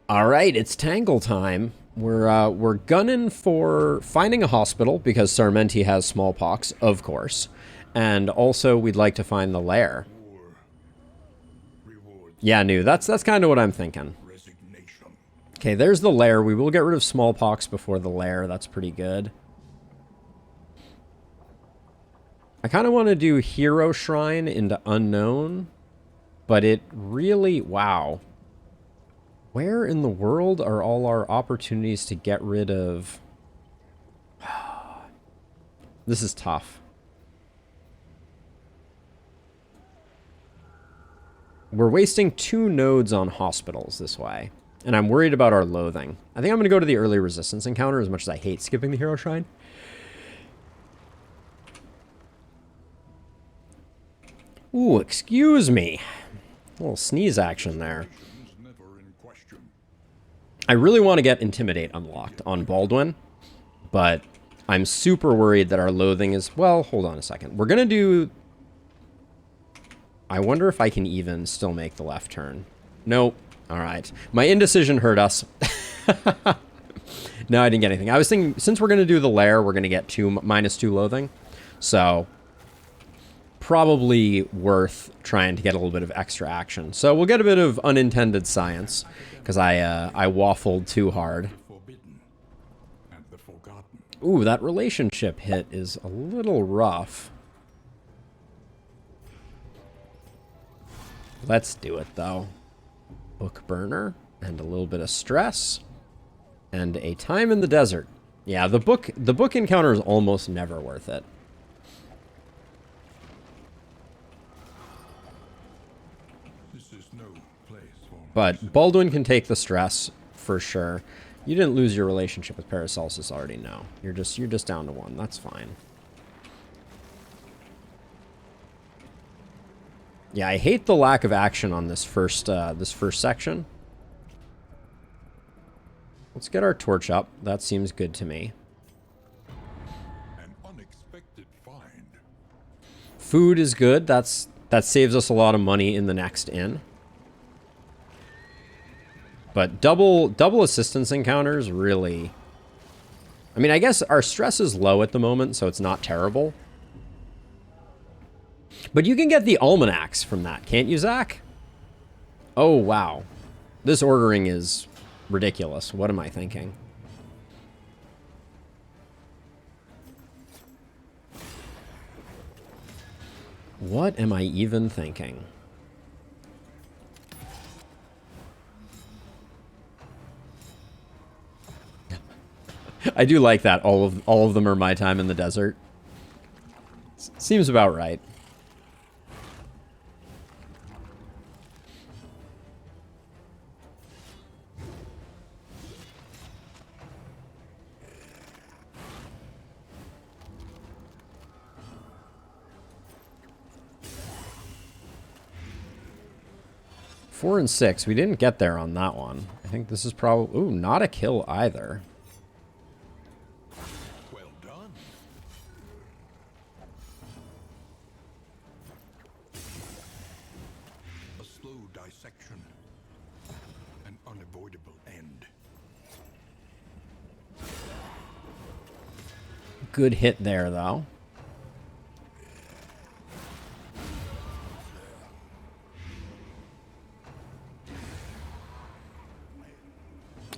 All right, it's Tangle time. We're gunning for finding a hospital because Sarmenti has smallpox, of course, and also we'd like to find the lair. Yeah, new. That's kind of what I'm thinking. Okay, there's the lair. We will get rid of smallpox before the lair. That's pretty good. I kind of want to do Hero Shrine into Unknown, but it really, wow. Where in the world are all our opportunities to get rid of... This is tough. We're wasting 2 nodes on hospitals this way, and I'm worried about our loathing. I think I'm going to go to the early resistance encounter as much as I hate skipping the Hero Shrine. Ooh, excuse me. A little sneeze action there. I really want to get Intimidate unlocked on Baldwin, but I'm super worried that our loathing is... Well, hold on a second. We're going to do... I wonder if I can even still make the left turn. Nope. All right. My indecision hurt us. No, I didn't get anything. I was thinking, since we're going to do the lair, we're going to get -2 loathing. So, probably worth trying to get a little bit of extra action. So, we'll get a bit of unintended science, because I waffled too hard. Ooh, that relationship hit is a little rough. Let's do it, though. Book burner, and a little bit of stress, and a time in the desert. Yeah, the book encounter is almost never worth it. But Baldwin can take the stress for sure. You didn't lose your relationship with Paracelsus already, no. You're just down to 1. That's fine. Yeah, I hate the lack of action on this first section. Let's get our torch up. That seems good to me. An unexpected find. Food is good. That saves us a lot of money in the next inn. But double assistance encounters really... I mean, I guess our stress is low at the moment, so it's not terrible. But you can get the almanacs from that, can't you, Zach? Oh, wow. This ordering is ridiculous. What am I thinking? What am I even thinking? I do like that. All of them are my time in the desert. Seems about right. Four and 6. We didn't get there on that one. I think this is probably... Ooh, not a kill either. Well done. A slow dissection. An unavoidable end. Good hit there, though.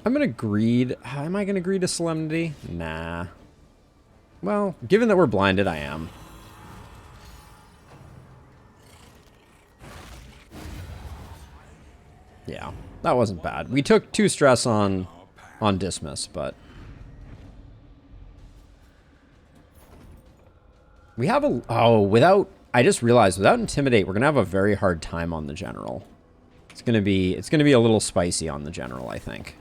I'm going to greed. Am I going to greed a solemnity? Nah. Well, given that we're blinded, I am. Yeah, that wasn't bad. We took 2 stress on dismiss, but... We have a... Oh, without... I just realized, without Intimidate, we're going to have a very hard time on the General. It's going to be a little spicy on the General, I think.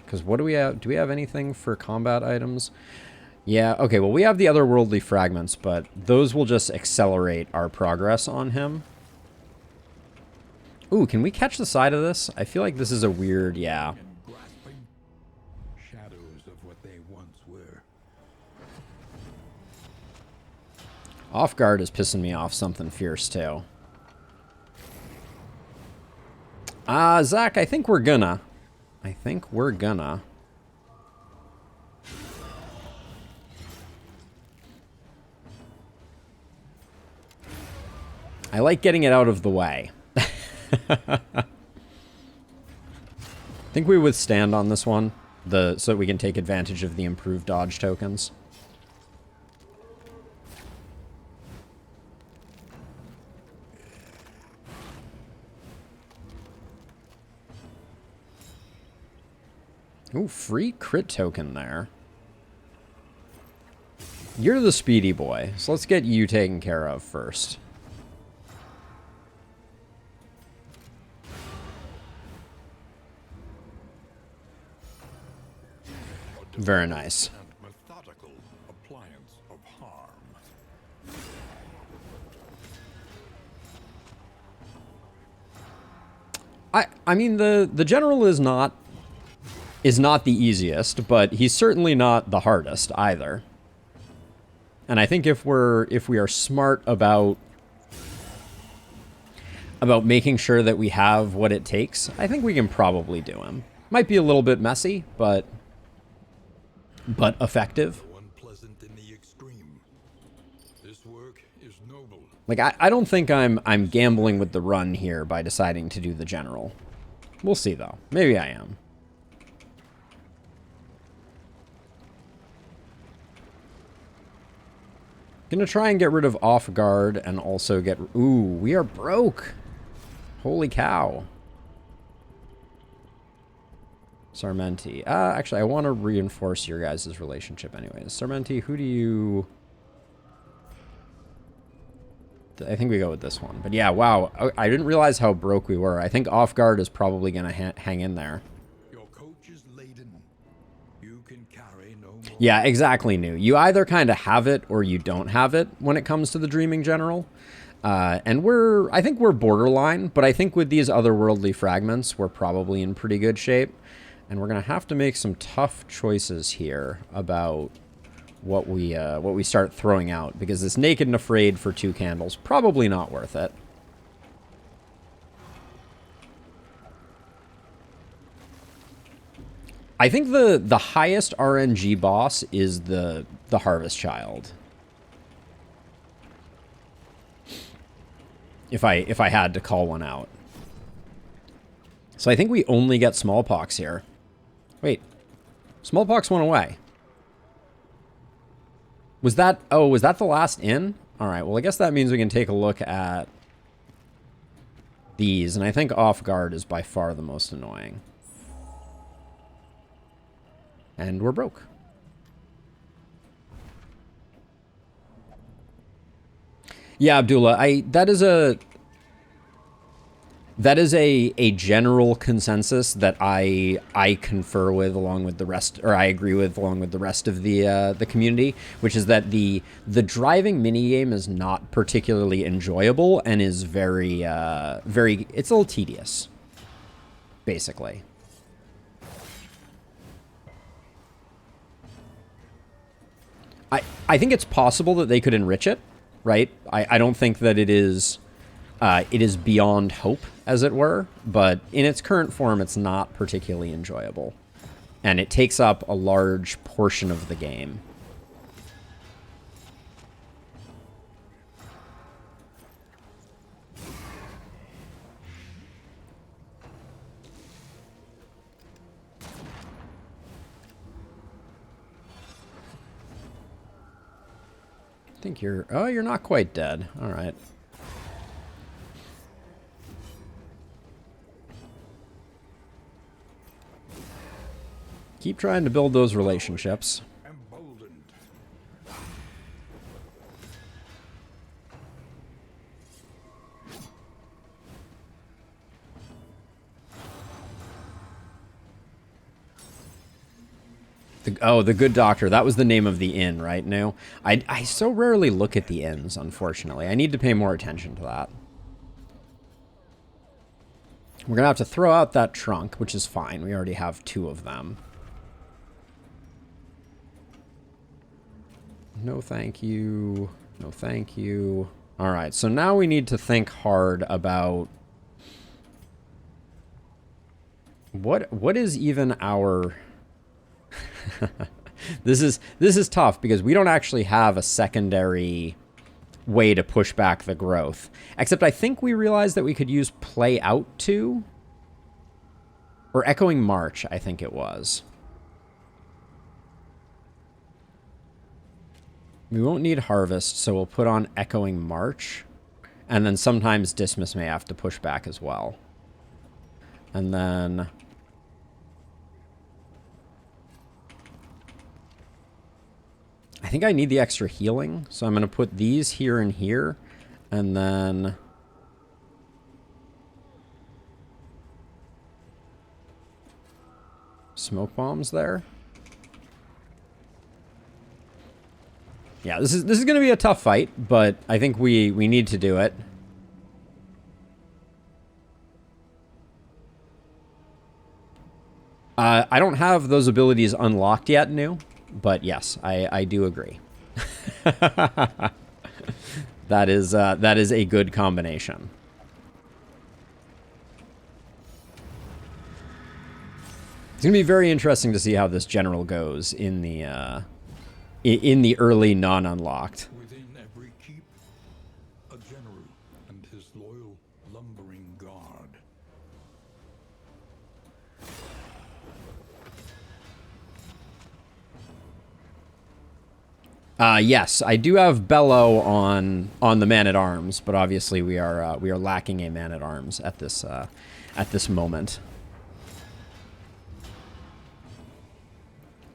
Because what do we have? Do we have anything for combat items? Yeah, okay, well, we have the otherworldly fragments, but those will just accelerate our progress on him. Ooh, can we catch the side of this? I feel like this is a weird, yeah. Shadows of what they once were. Off guard is pissing me off something fierce, too. Zach, I think we're gonna. I think we're gonna. I like getting it out of the way. I think we withstand on this one, so that we can take advantage of the improved dodge tokens. Ooh, free crit token there. You're the speedy boy, so let's get you taken care of first. Very nice. I mean the general is not the easiest, but he's certainly not the hardest either. And I think if we are smart about making sure that we have what it takes, I think we can probably do him. Might be a little bit messy, but effective. Like I don't think I'm gambling with the run here by deciding to do the general. We'll see though. Maybe I am. Gonna try and get rid of off guard and also get... Ooh, we are broke. Holy cow. Sarmenti. Actually, I want to reinforce your guys' relationship anyways. Sarmenti, who do you... I think we go with this one. But yeah, wow. I didn't realize how broke we were. I think off guard is probably going to hang in there. Your coach is laden. You can carry no more. Yeah, exactly, New. You either kind of have it or you don't have it when it comes to the Dreaming General. And I think we're borderline, but I think with these otherworldly fragments, we're probably in pretty good shape. And we're going to have to make some tough choices here about what we start throwing out, because this Naked and Afraid for 2 candles, probably not worth it. I think the highest RNG boss is the Harvest Child. If I had to call one out. So I think we only get Smallpox here. Wait. Smallpox went away. Was that the last inn? Alright, well I guess that means we can take a look at these, and I think Off Guard is by far the most annoying. And we're broke. Yeah, Abdullah, that is a general consensus that I confer with along with the rest, or I agree with along with the rest of the community, which is that the driving minigame is not particularly enjoyable and is very it's a little tedious, basically. I think it's possible that they could enrich it, right? I don't think that it is beyond hope, as it were, but in its current form, it's not particularly enjoyable. And it takes up a large portion of the game. I think you're not quite dead. All right. Keep trying to build those relationships. The Good Doctor. That was the name of the inn, right? No, I so rarely look at the inns, unfortunately. I need to pay more attention to that. We're going to have to throw out that trunk, which is fine. We already have 2 of them. No, thank you. No, thank you. All right, so now we need to think hard about What is even our... This is tough because we don't actually have a secondary way to push back the growth. Except I think we realized that we could use Play Out too. Or Echoing March, I think it was. We won't need Harvest, so we'll put on Echoing March. And then sometimes Dismiss may have to push back as well. And then... I think I need the extra healing, so I'm going to put these here and here, and then... Smoke bombs there. Yeah, this is going to be a tough fight, but I think we need to do it. I don't have those abilities unlocked yet, new. But yes, I do agree. That is a good combination. It's gonna be very interesting to see how this general goes in the early non-unlocked. Within every keep, a general and his loyal lumbering guard. Yes, I do have Bellow on the man-at-arms, but obviously we are lacking a man-at-arms at this moment.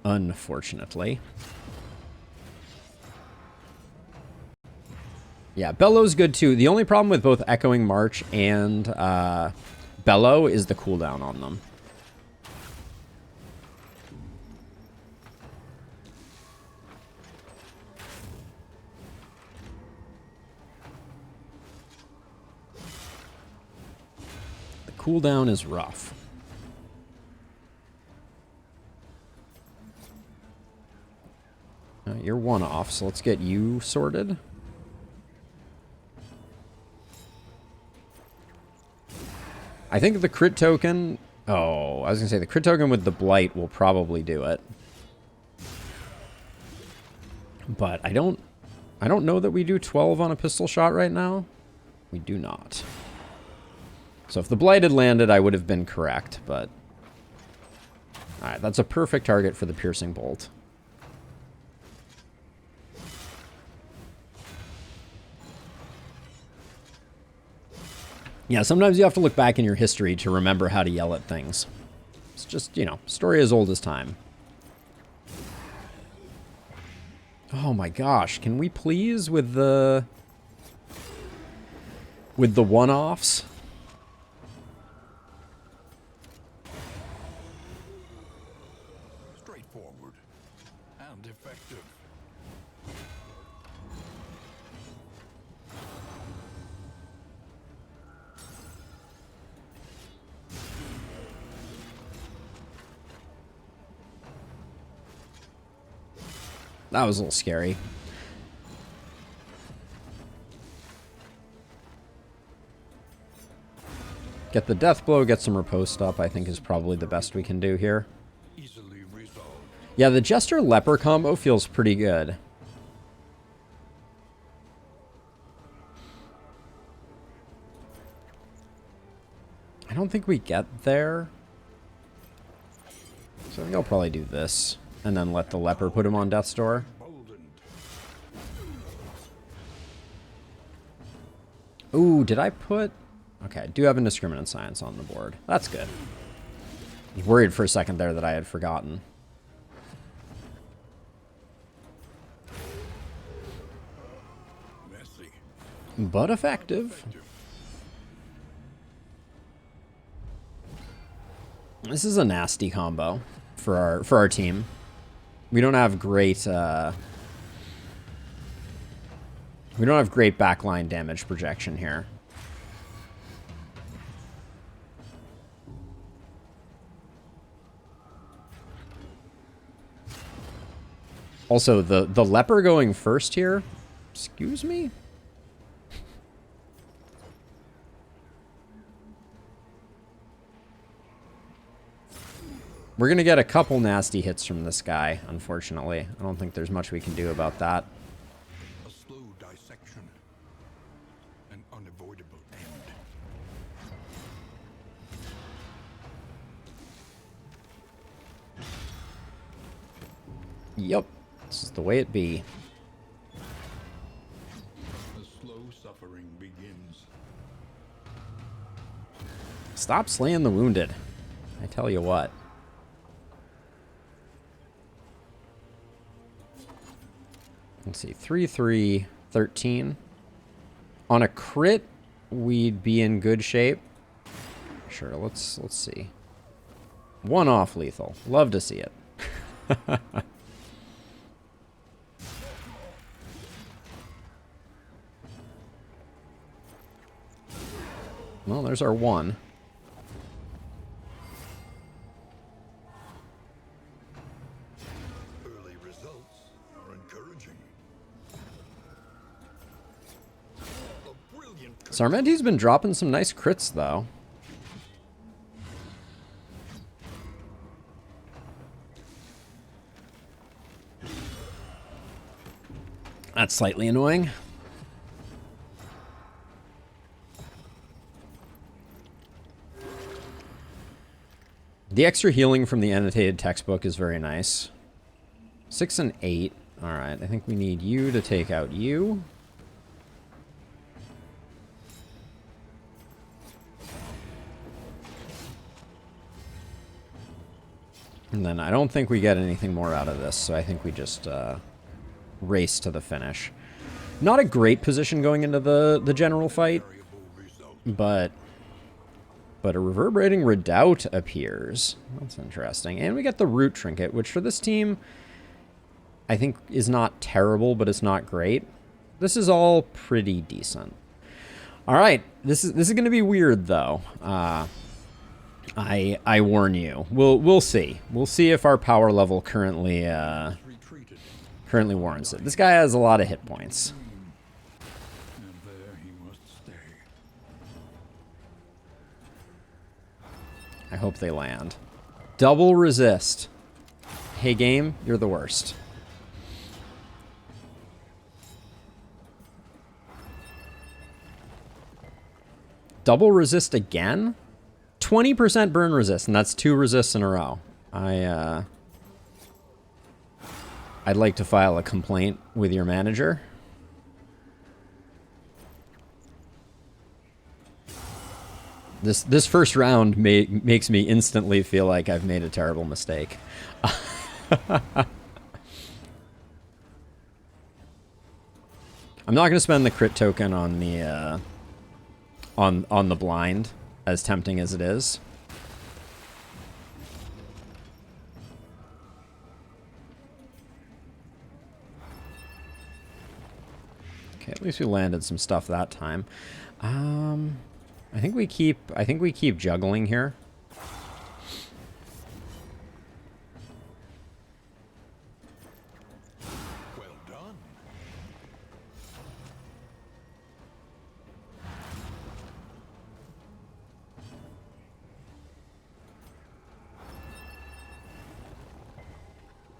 Unfortunately. Yeah, Bellow's good too. The only problem with both Echoing March and Bellow is the cooldown on them. Cooldown is rough. You're one off, so let's get you sorted. I think the crit token... Oh, I was going to say the crit token with the Blight will probably do it. But I don't know that we do 12 on a pistol shot right now. We do not. So if the Blight had landed, I would have been correct, but... Alright, that's a perfect target for the Piercing Bolt. Yeah, sometimes you have to look back in your history to remember how to yell at things. It's just, you know, story as old as time. Oh my gosh, can we please with the one-offs? Straightforward and effective. That was a little scary. Get the death blow, get some riposte up, I think is probably the best we can do here. Easily resolved. Yeah, the Jester Leper combo feels pretty good. I don't think we get there. So I think I'll probably do this. And then let the Leper put him on Death's Door. Ooh, did I put... Okay, I do have Indiscriminate Science on the board. That's good. I was worried for a second there that I had forgotten. Messy. But effective. This is a nasty combo for our team. We don't have great backline damage projection here. Also, the Leper going first here. Excuse me? We're going to get a couple nasty hits from this guy, unfortunately. I don't think there's much we can do about that. A slow dissection. An unavoidable end. Yep. This is the way it be. The slow suffering begins. Stop slaying the wounded. I tell you what. Let's see. 3-3, 13. On a crit, we'd be in good shape. Sure, let's see. One off lethal. Love to see it. Well, there's our one. Early results are encouraging. A brilliant Sarmenti's been dropping some nice crits, though. That's slightly annoying. The extra healing from the annotated textbook is very nice. 6 and 8. Alright, I think we need you to take out you. And then I don't think we get anything more out of this, so I think we just race to the finish. Not a great position going into the general fight, but a reverberating Redoubt appears. That's interesting. And we get the root trinket, which for this team, I think is not terrible, but it's not great. This is all pretty decent. All right, this is going to be weird though. I warn you. We'll see. We'll see if our power level currently warrants it. This guy has a lot of hit points. and there he must stay. I hope they land. Double resist. Hey game, you're the worst. Double resist again? 20% burn resist, and that's 2 resists in a row. I'd like to file a complaint with your manager. This first round makes me instantly feel like I've made a terrible mistake. I'm not going to spend the crit token on the on the blind, as tempting as it is. Okay, at least we landed some stuff that time. I think we keep juggling here. Well done.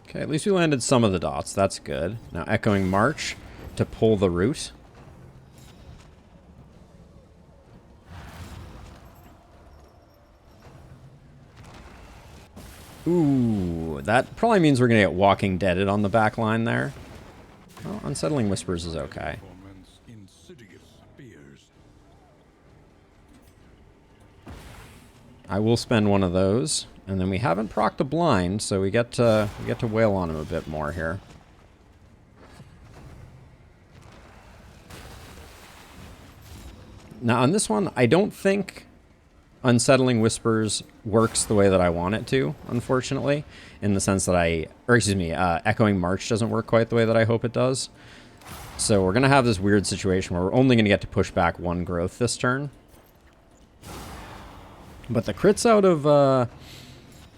Okay, at least we landed some of the dots. That's good. Now Echoing March to pull the root. Ooh, that probably means we're going to get Walking Deaded on the back line there. Well, Unsettling Whispers is okay. Torment's insidious spears. I will spend one of those, and then we haven't procced the blind, so we get to wail on him a bit more here. Now on this one, I don't think Unsettling Whispers works the way that I want it to, unfortunately, in the sense that Echoing March doesn't work quite the way that I hope it does. So we're going to have this weird situation where we're only going to get to push back 1 growth this turn. But the crits out of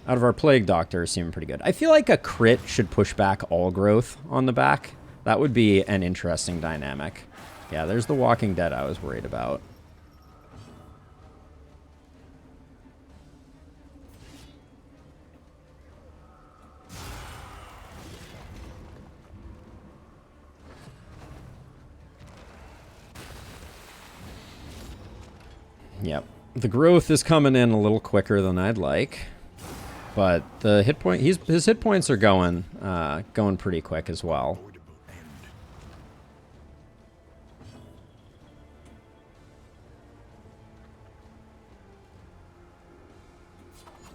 our Plague Doctor seem pretty good. I feel like a crit should push back all growth on the back. That would be an interesting dynamic. Yeah, there's the Walking Dead I was worried about. Yep. The growth is coming in a little quicker than I'd like. But the hit point, his hit points are going pretty quick as well.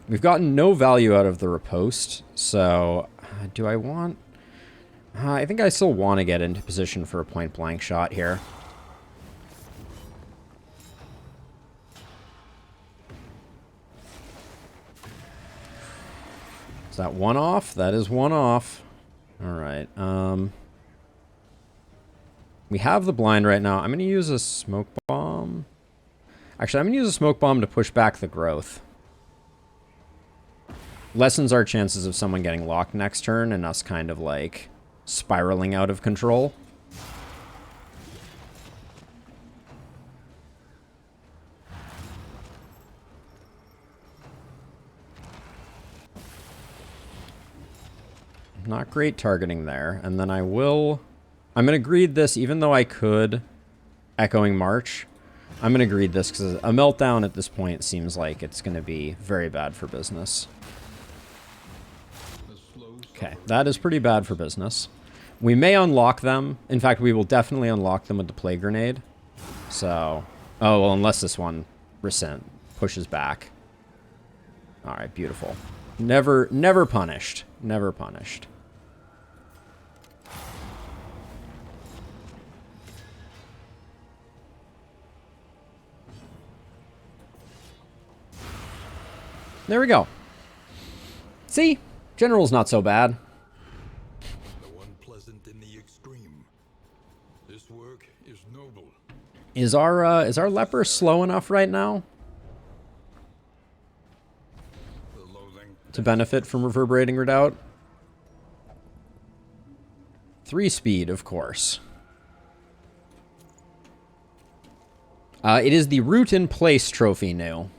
We've gotten no value out of the riposte, so do I want... I think I still want to get into position for a point-blank shot here. Is that one off? That is one off. Alright, we have the blind right now. I'm going to use a smoke bomb. Actually, I'm going to use a smoke bomb to push back the growth. Lessens our chances of someone getting locked next turn and us kind of like spiraling out of control. Not great targeting there. And then I'm going to greed this even though I could Echoing March. I'm going to greed this because a meltdown at this point seems like it's going to be very bad for business. Okay, that is pretty bad for business. We may unlock them. In fact, we will definitely unlock them with the Plague Grenade. So, oh, well, unless this one pushes back. All right, beautiful. Never punished. Never punished. There we go. See? General's not so bad. Though unpleasant in the extreme, this work is noble. Is our leper slow enough right now to benefit from reverberating Redoubt? 3 speed, of course. It is the Root in Place trophy new.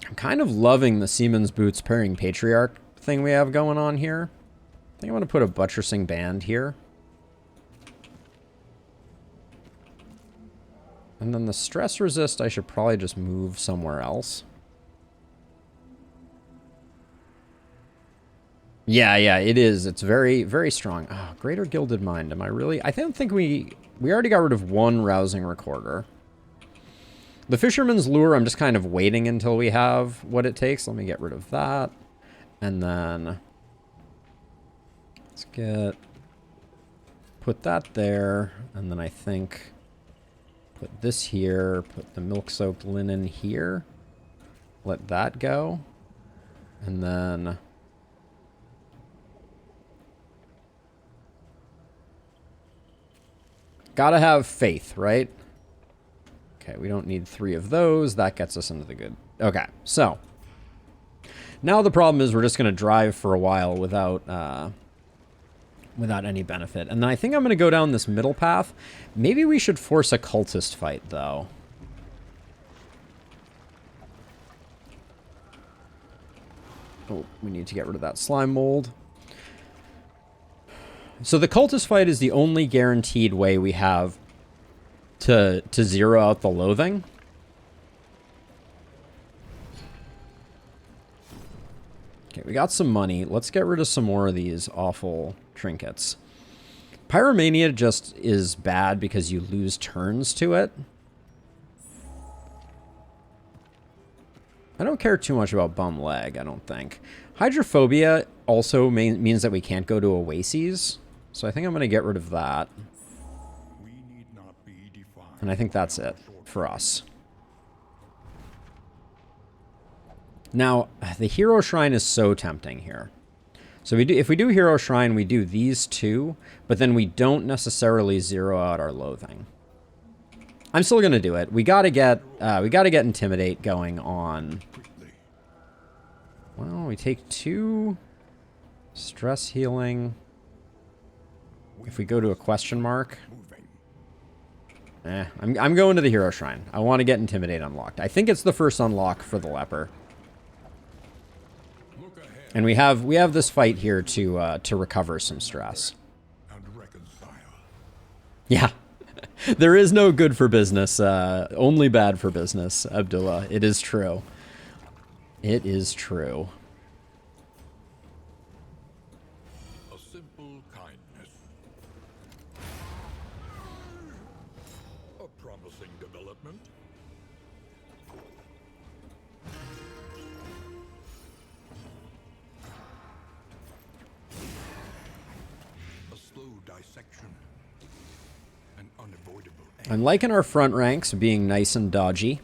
I'm kind of loving the Seaman's Boots pairing Patriarch thing we have going on here. I think I'm going to put a Buttressing Band here. And then the Stress Resist, I should probably just move somewhere else. Yeah, it is. It's very, very strong. Oh, Greater Gilded Mind. Am I really? I don't think we already got rid of one Rousing Recorder. The Fisherman's Lure, I'm just kind of waiting until we have what it takes. Let me get rid of that. And then let's put that there. And then I think put this here, put the milk-soaked linen here. Let that go. And then gotta have faith, right? Okay, we don't need 3 of those. That gets us into the good. Okay, so now the problem is we're just going to drive for a while without any benefit. And then I think I'm going to go down this middle path. Maybe we should force a cultist fight, though. Oh, we need to get rid of that slime mold. So the cultist fight is the only guaranteed way we have to zero out the loathing. Okay, we got some money. Let's get rid of some more of these awful trinkets. Pyromania just is bad because you lose turns to it. I don't care too much about bum leg, I don't think. Hydrophobia also means that we can't go to oases. So I think I'm going to get rid of that. And I think that's it for us. Now, the Hero Shrine is so tempting here. So if we do Hero Shrine, we do these 2, but then we don't necessarily zero out our loathing. I'm still going to do it. We got to get Intimidate going on. Well, we take 2 stress healing. If we go to a question mark. I'm going to the Hero Shrine. I want to get Intimidate unlocked. I think it's the first unlock for the Leper. And we have this fight here to recover some stress. Yeah. There is no good for business, only bad for business, Abdullah. It is true. It is true. A simple kindness. A promising development. A slow dissection. An unavoidable end. I'm liking our front ranks being nice and dodgy.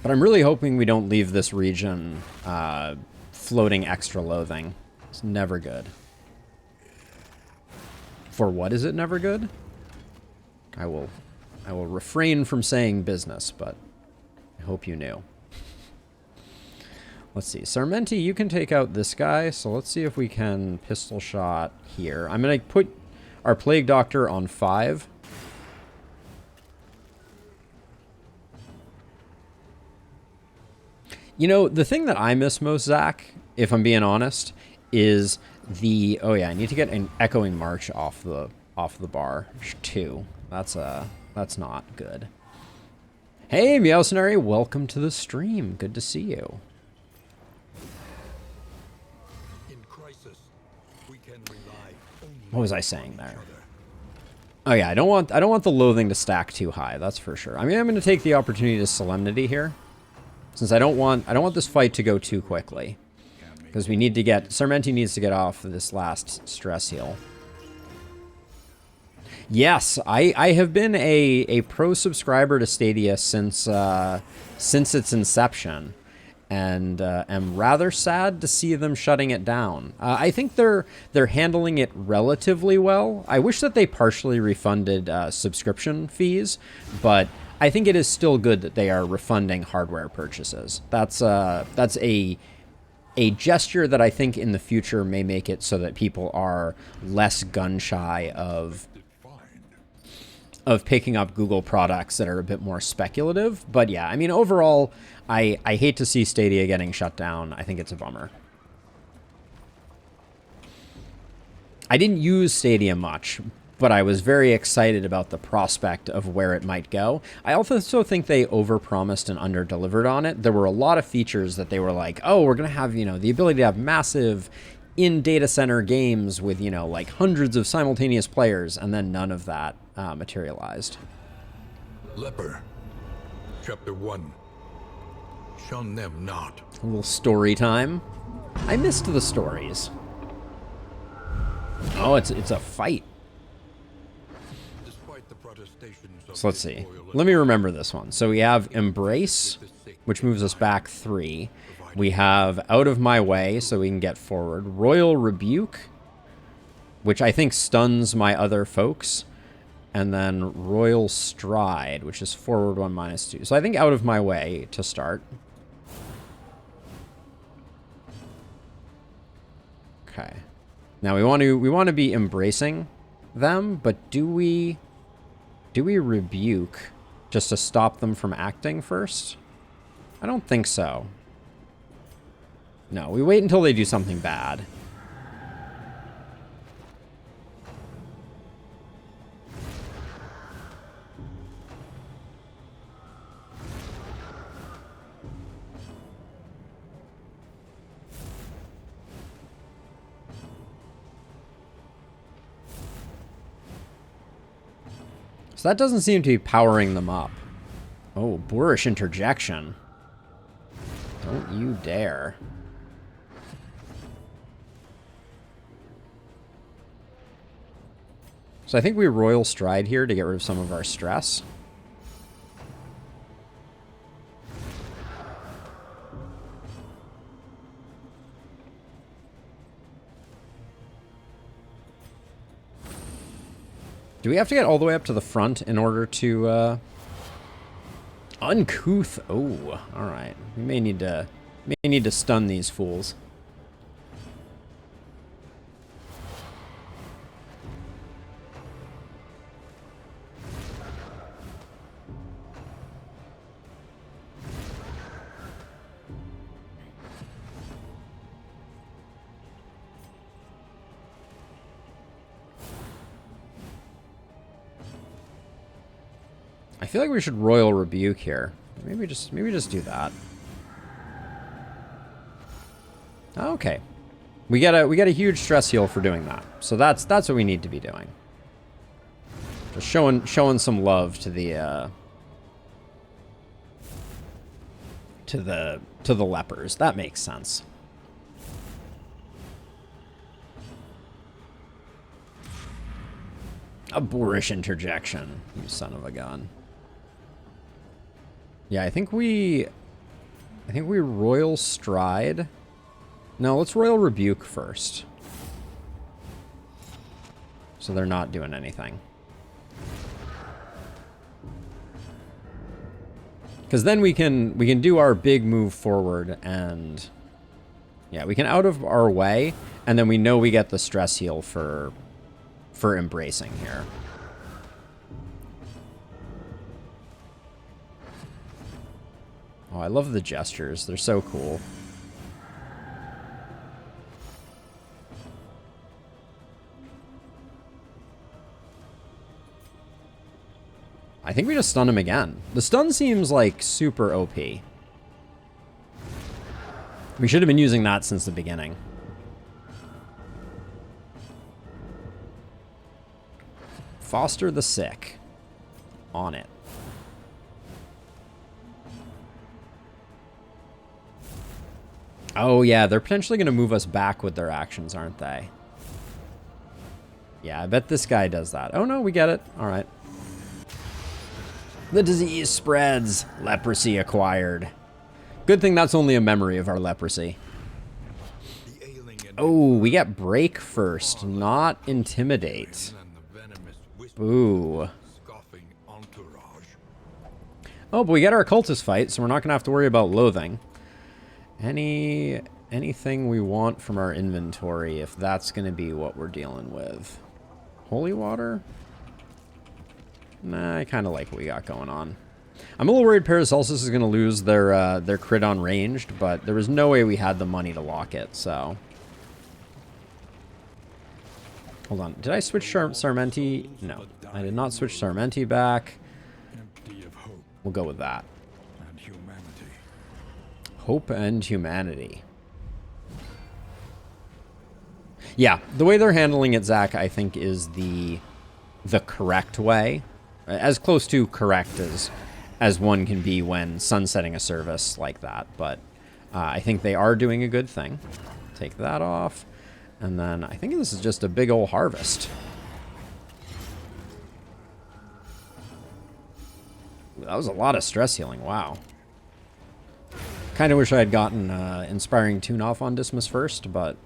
But I'm really hoping we don't leave this region floating extra loathing. It's never good. For what is it never good? I will refrain from saying business, but I hope you knew. Let's see. Sarmenti, you can take out this guy, so let's see if we can pistol shot here. I'm going to put our Plague Doctor on 5. You know, the thing that I miss most, Zach, if I'm being honest, is the... Oh, yeah, I need to get an Echoing March off the bar, too. That's not good. Hey, Meowcenary, welcome to the stream. Good to see you. In crisis, we can rely only What was I saying on there? each other. Oh yeah, I don't want the loathing to stack too high. That's for sure. I mean, I'm going to take the opportunity to Solemnity here, since I don't want this fight to go too quickly, because we need to get Sarmenti needs to get off this last stress heal. Yes, I have been a pro subscriber to Stadia since its inception, and am rather sad to see them shutting it down. I think they're handling it relatively well. I wish that they partially refunded subscription fees, but I think it is still good that they are refunding hardware purchases. That's a gesture that I think in the future may make it so that people are less gun shy of picking up Google products that are a bit more speculative. But yeah, I mean, overall, I hate to see Stadia getting shut down. I think it's a bummer. I didn't use Stadia much, but I was very excited about the prospect of where it might go. I also think they overpromised and underdelivered on it. There were a lot of features that they were like, oh, we're going to have, the ability to have massive in-data center games with, like hundreds of simultaneous players, and then none of that materialized. Leper. Chapter 1. Shun them not. A little story time. I missed the stories. Oh, it's a fight. Despite the protestations of So let's his see. loyal Let me remember this one. So we have Embrace, which moves us back 3. We have Out of My Way, so we can get forward. Royal Rebuke, which I think stuns my other folks. And then Royal Stride, which is forward 1 -2. So I think Out of My Way to start. Okay. Now we want to be embracing them, but do we rebuke just to stop them from acting first? I don't think so. No, we wait until they do something bad. So that doesn't seem to be powering them up. Oh, boorish interjection. Don't you dare. So I think we Royal Stride here to get rid of some of our stress. Do we have to get all the way up to the front in order to, Uncouth. Oh, alright. We may need to stun these fools. I feel like we should Royal Rebuke here. Maybe just do that. Okay. We get a huge stress heal for doing that. So that's what we need to be doing. Just showing some love to the lepers. That makes sense. A boorish interjection, you son of a gun. Yeah, I think we Royal Stride. No, let's Royal Rebuke first. So they're not doing anything. Because then we can do our big move forward and yeah, we can out of our way, and then we know we get the stress heal for embracing here. Oh, I love the gestures. They're so cool. I think we just stun him again. The stun seems like super OP. We should have been using that since the beginning. Foster the sick. On it. Oh yeah, they're potentially going to move us back with their actions, aren't they? Yeah, I bet this guy does that. Oh no, we get it. All right. The disease spreads. Leprosy acquired. Good thing that's only a memory of our leprosy. Oh, we get break first, not intimidate. Ooh. Oh, but we get our cultist fight, so we're not going to have to worry about loathing. Anything we want from our inventory, if that's going to be what we're dealing with. Holy water? Nah, I kind of like what we got going on. I'm a little worried Paracelsus is going to lose their crit on ranged, but there was no way we had the money to lock it, so... Hold on. Did I switch Sarmenti? No, I did not switch Sarmenti back. We'll go with that. Hope and humanity. Yeah, the way they're handling it, Zach, I think is the correct way. As close to correct as one can be when sunsetting a service like that. But I think they are doing a good thing. Take that off. And then I think this is just a big old harvest. That was a lot of stress healing. Wow. Kind of wish I had gotten Inspiring Tune off on Dismas first, but...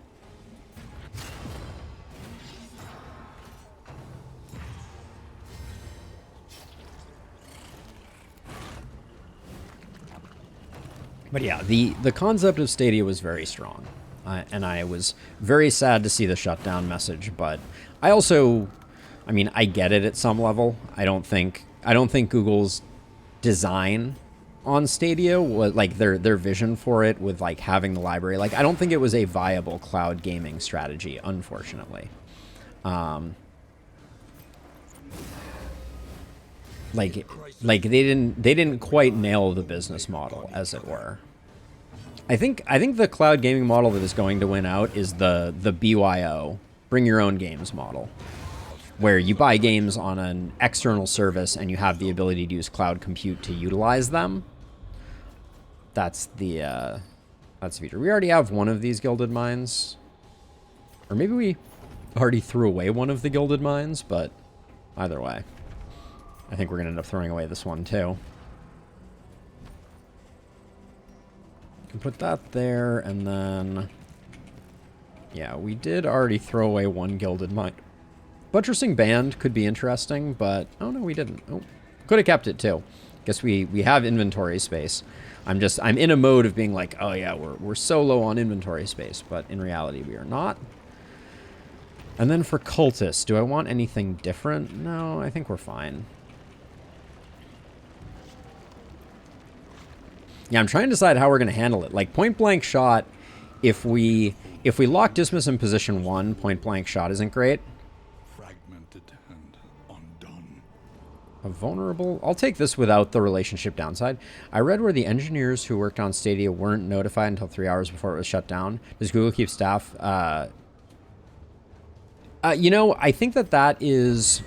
But yeah, the concept of Stadia was very strong. And I was very sad to see the shutdown message, but I also, I mean, I get it at some level. I don't think Google's design on Stadia was like their vision for it with like having the library. Like, I don't think it was a viable cloud gaming strategy, unfortunately. Like they didn't quite nail the business model, as it were. I think the cloud gaming model that is going to win out is the BYO, bring your own games model, where you buy games on an external service and you have the ability to use cloud compute to utilize them. That's the future. We already have one of these Gilded Mines, or maybe we already threw away one of the Gilded Mines, but either way, I think we're gonna end up throwing away this one too. Can put that there, and then... Yeah, we did already throw away one Gilded Mine. Buttressing Band could be interesting, but... Oh, no, we didn't. Oh, could have kept it, too. Guess we have inventory space. I'm in a mode of being like, oh, yeah, we're so low on inventory space, but in reality, we are not. And then for Cultists, do I want anything different? No, I think we're fine. Yeah, I'm trying to decide how we're going to handle it. Like, point blank shot, if we lock Dismas in position 1, point blank shot isn't great. Fragmented and undone. A vulnerable... I'll take this without the relationship downside. I read where the engineers who worked on Stadia weren't notified until 3 hours before it was shut down. Does Google keep staff? You know, I think that is...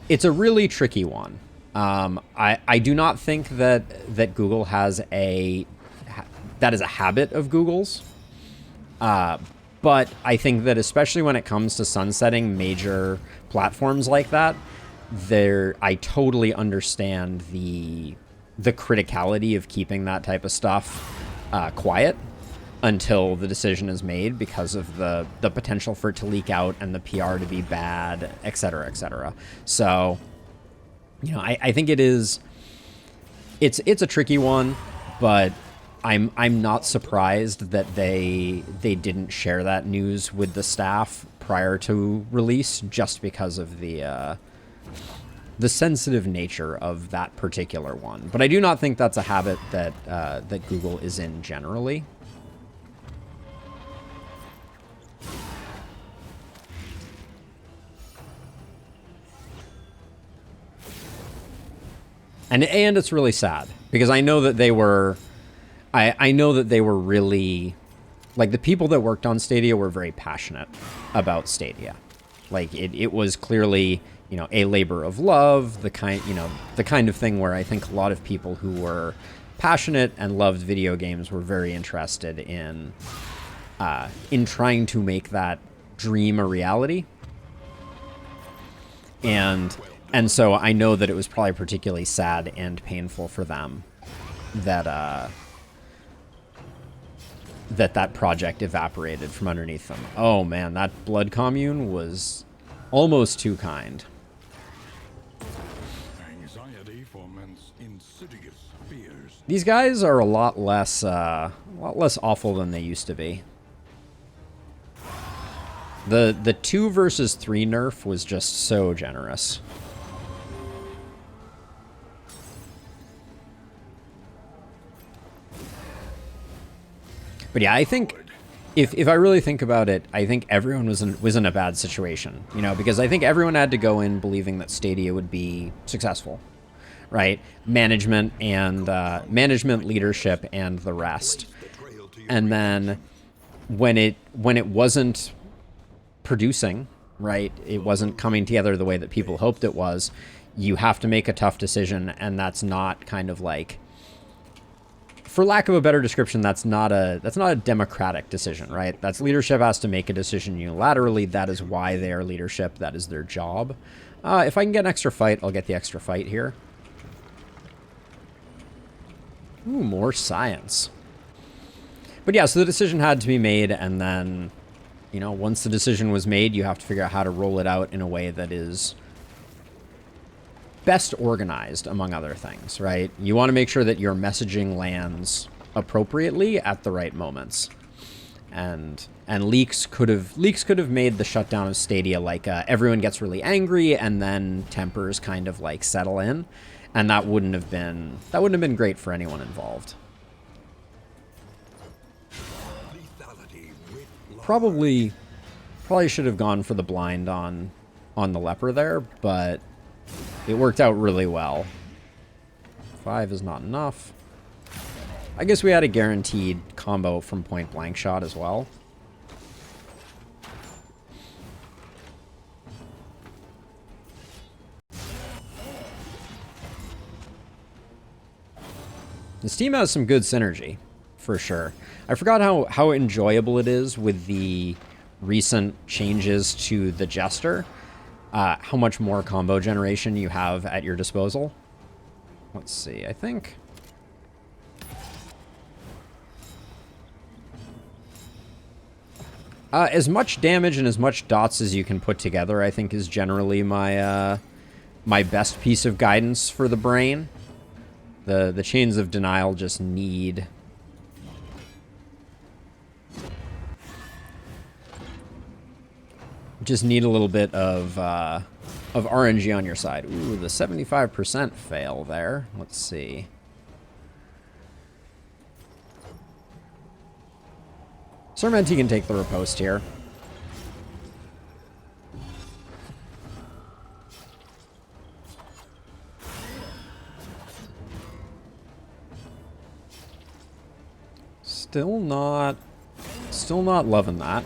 It's a really tricky one. I do not think that Google has a... That is a habit of Google's. But I think that especially when it comes to sunsetting major platforms like that, I totally understand the criticality of keeping that type of stuff quiet until the decision is made because of the potential for it to leak out and the PR to be bad, et cetera, et cetera. So, you know, I think it's a tricky one, but I'm not surprised that they didn't share that news with the staff prior to release, just because of the sensitive nature of that particular one. But I do not think that's a habit that Google is in generally. And it's really sad because I know that they were. I know that they were really, like, the people that worked on Stadia were very passionate about Stadia. Like, it was clearly, you know, a labor of love, the kind of thing where I think a lot of people who were passionate and loved video games were very interested in trying to make that dream a reality. And so I know that it was probably particularly sad and painful for them that that project evaporated from underneath them. Oh man, that blood commune was almost too kind. Anxiety foments insidious fears. These guys are a lot less awful than they used to be. The 2 versus 3 nerf was just so generous. But yeah, I think if I really think about it, I think everyone was in a bad situation, you know, because I think everyone had to go in believing that Stadia would be successful, right? Management and management, leadership, and the rest. And then when it wasn't producing, right, it wasn't coming together the way that people hoped it was, you have to make a tough decision, and that's not kind of like, for lack of a better description, that's not a democratic decision, right? That's leadership has to make a decision unilaterally. That is why they are leadership. That is their job. If I can get an extra fight, I'll get the extra fight here. Ooh, more science. But yeah, so the decision had to be made, and then, you know, once the decision was made, you have to figure out how to roll it out in a way that is best organized, among other things, right? You want to make sure that your messaging lands appropriately at the right moments. And leaks could have made the shutdown of Stadia like everyone gets really angry and then tempers kind of like settle in, and that wouldn't have been great for anyone involved. Probably should have gone for the blind on the leper there, but it worked out really well. 5 is not enough. I guess we had a guaranteed combo from point blank shot as well. This team has some good synergy, for sure. I forgot how enjoyable it is with the recent changes to the Jester. How much more combo generation you have at your disposal. Let's see, I think... as much damage and as much dots as you can put together, I think, is generally my my best piece of guidance for the brain. The chains of denial just need... Just need a little bit of RNG on your side. Ooh, the 75% fail there. Let's see. Sermenti can take the riposte here. Still not loving that.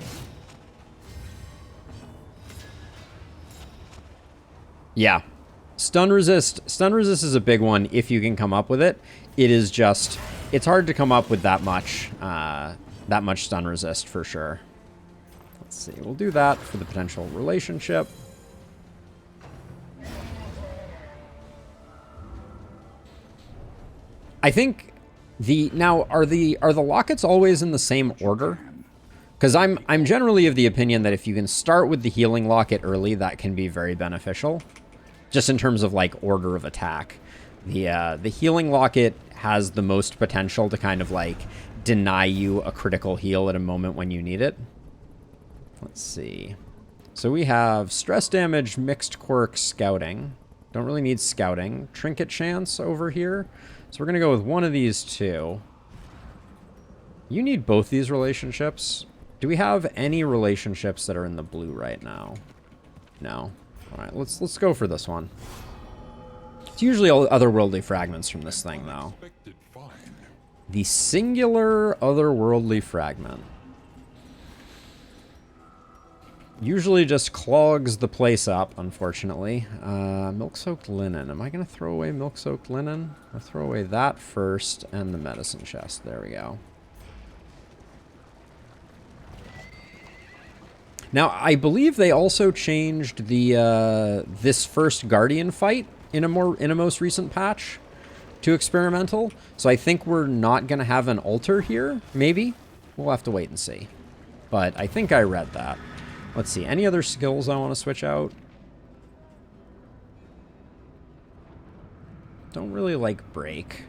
Yeah. Stun resist is a big one if you can come up with it. It is just, it's hard to come up with that much stun resist for sure. Let's see, we'll do that for the potential relationship. I think now are the lockets always in the same order? Because I'm generally of the opinion that if you can start with the healing locket early, that can be very beneficial. Just in terms of like order of attack. The healing locket has the most potential to kind of like deny you a critical heal at a moment when you need it. Let's see. So we have stress damage, mixed quirk, scouting. Don't really need scouting. Trinket chance over here. So we're going to go with one of these two. You need both these relationships. Do we have any relationships that are in the blue right now? No. All right, let's go for this one. It's usually all otherworldly fragments from this thing, though. The singular otherworldly fragment. Usually just clogs the place up, unfortunately. Milk-soaked linen. Am I going to throw away milk-soaked linen? I'll throw away that first and the medicine chest. There we go. Now, I believe they also changed the this first Guardian fight in a most recent patch to experimental. So I think we're not going to have an altar here, maybe. We'll have to wait and see. But I think I read that. Let's see, any other skills I want to switch out? Don't really like break.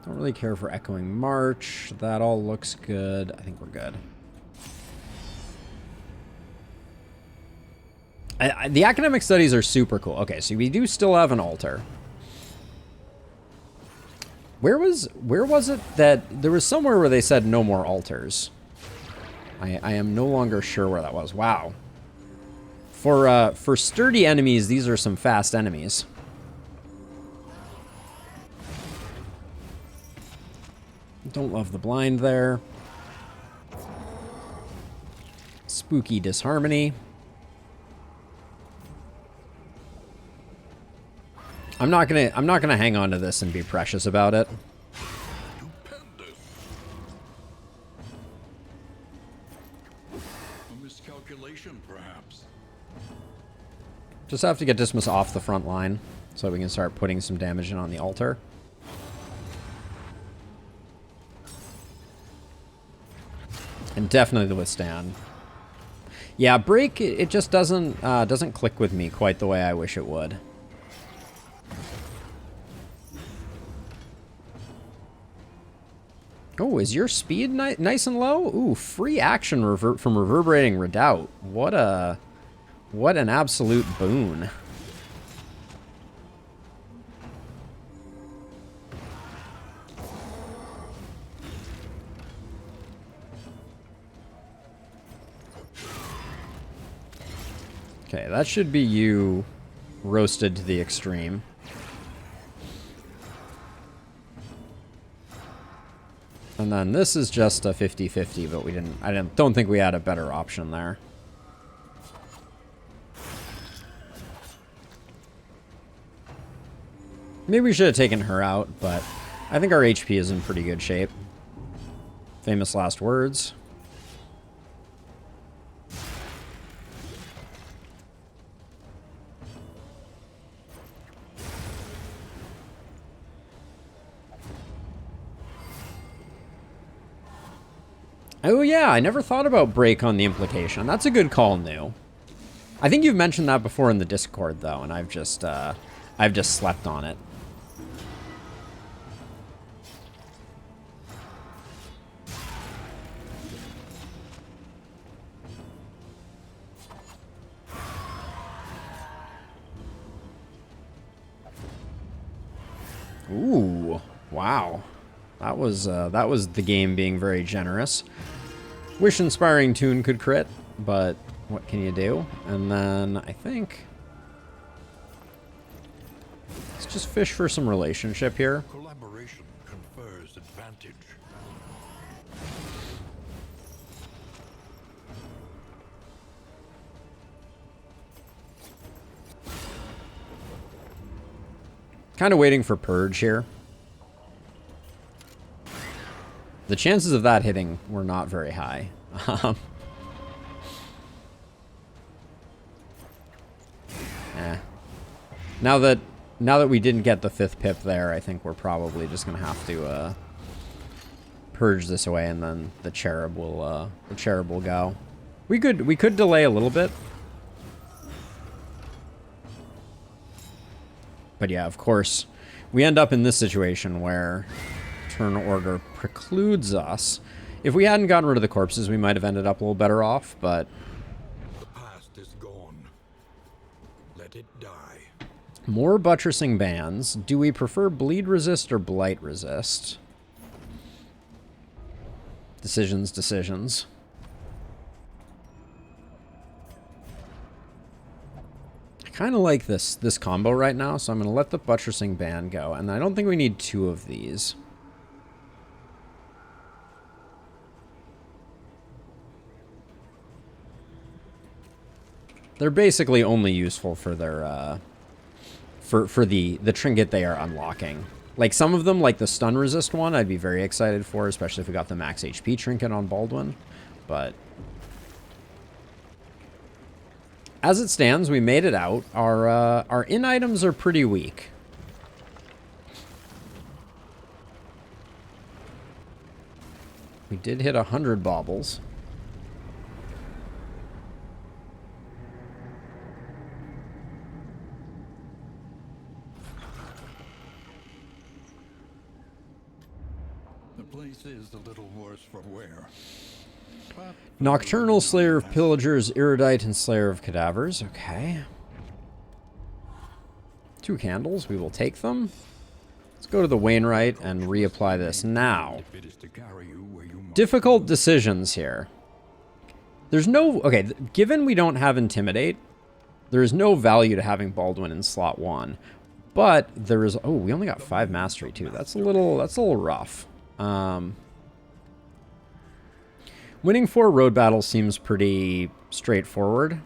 Don't really care for Echoing March. That all looks good. I think we're good. The academic studies are super cool. Okay, so we do still have an altar. Where was it that there was somewhere where they said no more altars? I am no longer sure where that was. Wow. For sturdy enemies, these are some fast enemies. Don't love the blind there. Spooky disharmony. I'm not gonna hang on to this and be precious about it. A miscalculation, perhaps. Just have to get Dismas off the front line so we can start putting some damage in on the altar. And definitely the withstand. Yeah, break, it just doesn't click with me quite the way I wish it would. Oh, is your speed nice and low? Ooh, free action from Reverberating Redoubt. What an absolute boon. Okay, that should be you roasted to the extreme. And then this is just a 50-50, but I don't think we had a better option there. Maybe we should have taken her out, but I think our HP is in pretty good shape. Famous last words. Oh yeah, I never thought about break on the implication. That's a good call, New. I think you've mentioned that before in the Discord, though, and I've just slept on it. Ooh, wow. That was the game being very generous. Wish-inspiring tune could crit, but what can you do? And then I think let's just fish for some relationship here. Collaboration confers advantage. Kind of waiting for Purge here. The chances of that hitting were not very high. Eh. Now that we didn't get the 5th pip there, I think we're probably just gonna have to purge this away, and then the cherub will go. We could delay a little bit. But yeah, of course, we end up in this situation where turn order precludes us. If we hadn't gotten rid of the corpses, we might have ended up a little better off, but The past is gone. Let it die. more buttressing bands. Do we prefer bleed resist or blight resist? Decisions. I kind of like this combo right now, so I'm going to let the buttressing band go, and I don't think we need 2 of these. They're basically only useful for their for the trinket they are unlocking. Like some of them, like the stun resist one, I'd be very excited for, especially if we got the max HP trinket on Baldwin. But as it stands, we made it out. Our in items are pretty weak. We did hit 100 baubles. The place is a little worse for wear. But Nocturnal, Slayer of Pillagers, Erudite, and Slayer of Cadavers. Okay. 2 candles. We will take them. Let's go to the Wainwright and reapply this now. if it is to carry you where you must Difficult decisions here. There's no... Okay, given we don't have Intimidate, there is no value to having Baldwin in slot 1. But there is... Oh, we only got 5 Mastery, too. That's a little rough. Winning 4 road battles seems pretty straightforward.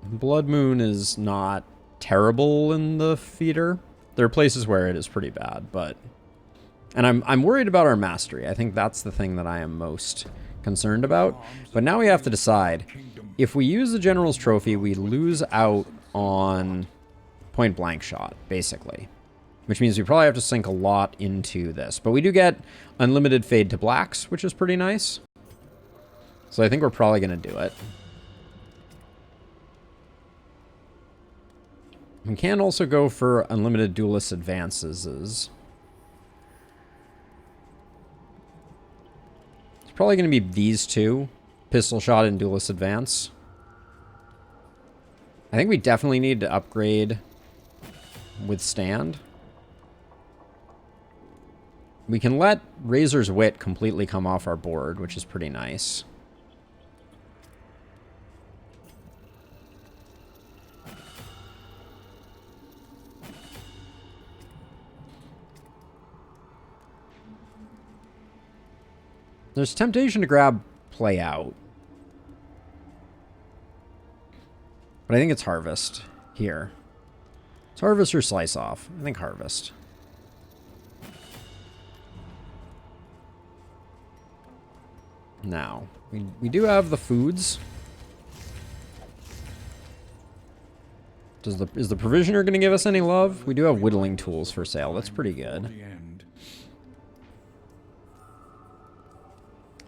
Blood Moon is not terrible in the feeder. There are places where it is pretty bad, but... And I'm worried about our mastery. I think that's the thing that I am most concerned about. But now we have to decide. If we use the General's Trophy, we lose out on point blank shot, basically. Which means we probably have to sink a lot into this. But we do get unlimited fade to blacks, which is pretty nice. So I think we're probably going to do it. We can also go for unlimited duelist advances. It's probably going to be these 2. Pistol shot and duelist advance. I think we definitely need to upgrade withstand. We can let Razor's Wit completely come off our board, which is pretty nice. There's temptation to grab Play Out. But I think it's Harvest here. It's Harvest or Slice Off. I think Harvest. Now, we do have the foods. Is the Provisioner going to give us any love? We do have whittling tools for sale. That's pretty good. the end.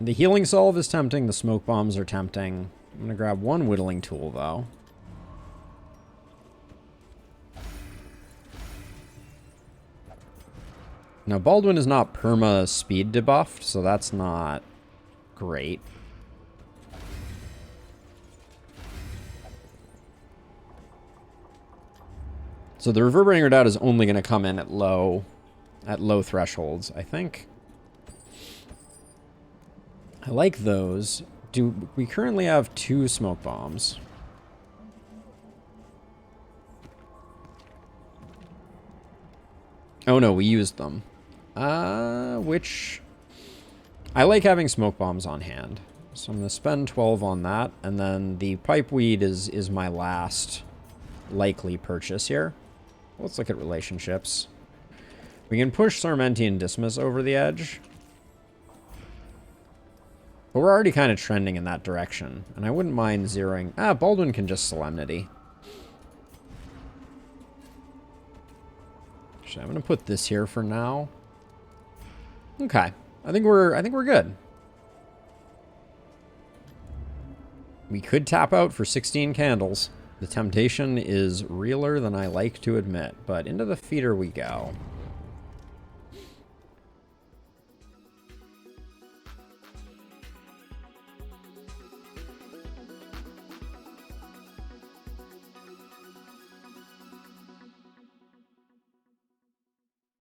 The healing salve is tempting. The smoke bombs are tempting. I'm going to grab 1 whittling tool, though. Now, Baldwin is not perma speed debuffed, so that's not great. So the Reverberating Redoubt is only going to come in at low thresholds, I think. I like those. Do we currently have 2 smoke bombs? Oh no, we used them. Which... I like having smoke bombs on hand. So I'm going to spend 12 on that. And then the pipeweed is my last likely purchase here. Let's look at relationships. We can push Sarmenti and Dismas over the edge. But we're already kind of trending in that direction. And I wouldn't mind zeroing... Baldwin can just Solemnity. Actually, I'm going to put this here for now. Okay. I think we're good. We could tap out for 16 candles. The temptation is realer than I like to admit, but into the feeder we go.